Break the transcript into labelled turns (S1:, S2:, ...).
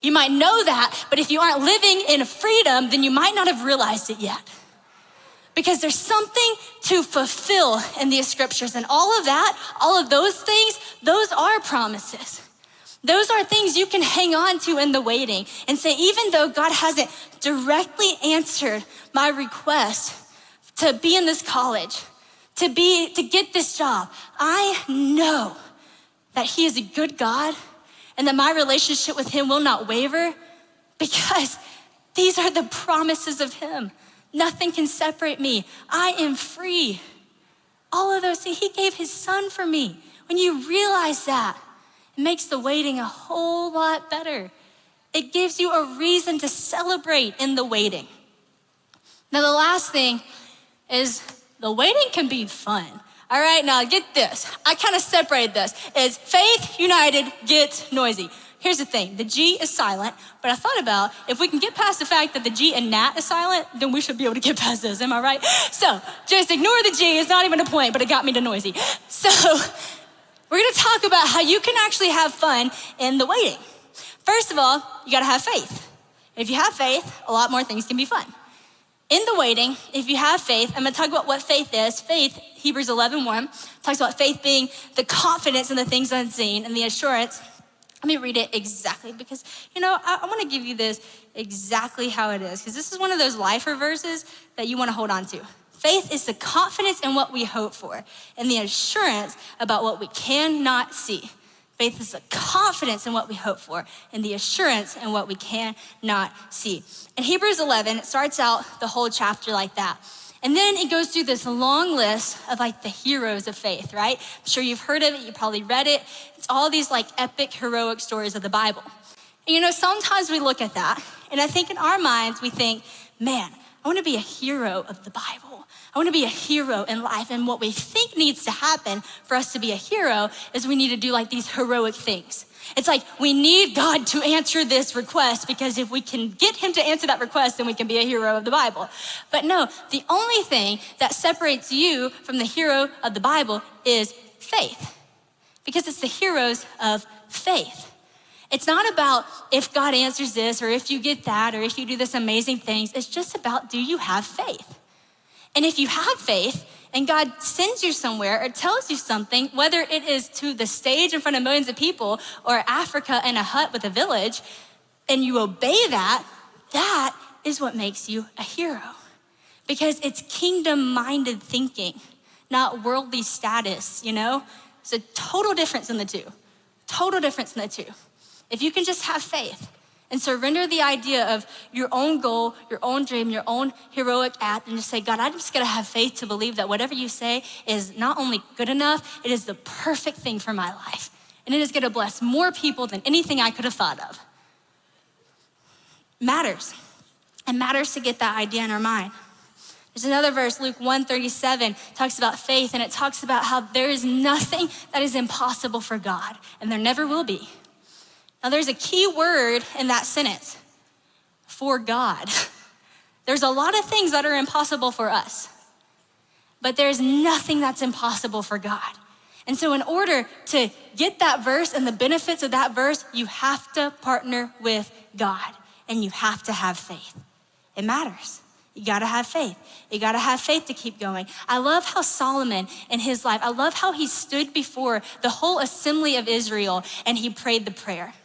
S1: You might know that, but if you aren't living in freedom, then you might not have realized it yet. Because there's something to fulfill in these scriptures, and all of that, all of those things, those are promises. Those are things you can hang on to in the waiting and say, even though God hasn't directly answered my request to be in this college, to get this job, I know that he is a good God and that my relationship with him will not waver, because these are the promises of him. Nothing can separate me. I am free. All of those things, he gave his son for me. When you realize that, it makes the waiting a whole lot better. It gives you a reason to celebrate in the waiting. Now, the last thing is the waiting can be fun. All right, now get this. I kind of separated this. It's faith, united, get noisy. Here's the thing, the G is silent, but I thought about if we can get past the fact that the G in Nat is silent, then we should be able to get past this, am I right? So just ignore the G, it's not even a point, but it got me to noisy. So we're gonna talk about how you can actually have fun in the waiting. First of all, you gotta have faith. If you have faith, a lot more things can be fun. In the waiting, if you have faith, I'm gonna talk about what faith is. Faith, Hebrews 11:1, talks about faith being the confidence in the things unseen and the assurance. Let me read it exactly because, I wanna give you this exactly how it is, because this is one of those lifer verses that you wanna hold on to. Faith is the confidence in what we hope for and the assurance about what we cannot see. Faith is the confidence in what we hope for and the assurance in what we cannot see. In Hebrews 11, it starts out the whole chapter like that. And then it goes through this long list of the heroes of faith, right? I'm sure you've heard of it, you probably read it. It's all these epic heroic stories of the Bible. And sometimes we look at that and I think in our minds we think, man, I wanna be a hero of the Bible. I wanna be a hero in life. And what we think needs to happen for us to be a hero is we need to do these heroic things. It's we need God to answer this request, because if we can get him to answer that request, then we can be a hero of the Bible. But no, the only thing that separates you from the hero of the Bible is faith, because it's the heroes of faith. It's not about if God answers this or if you get that or if you do this amazing things. It's just about, do you have faith? And if you have faith and God sends you somewhere or tells you something, whether it is to the stage in front of millions of people or Africa in a hut with a village, and you obey that, that is what makes you a hero. Because it's kingdom-minded thinking, not worldly status, It's a total difference in the two. Total difference in the two. If you can just have faith and surrender the idea of your own goal, your own dream, your own heroic act, and just say, God, I'm just gonna have faith to believe that whatever you say is not only good enough, it is the perfect thing for my life. And it is gonna bless more people than anything I could have thought of. Matters. It matters to get that idea in our mind. There's another verse, Luke 1:37, talks about faith, and it talks about how there is nothing that is impossible for God, and there never will be. Now there's a key word in that sentence, for God. There's a lot of things that are impossible for us, but there's nothing that's impossible for God. And so in order to get that verse and the benefits of that verse, you have to partner with God and you have to have faith. It matters. You gotta have faith. You gotta have faith to keep going. I love how Solomon in his life, I love how he stood before the whole assembly of Israel and he prayed the prayer.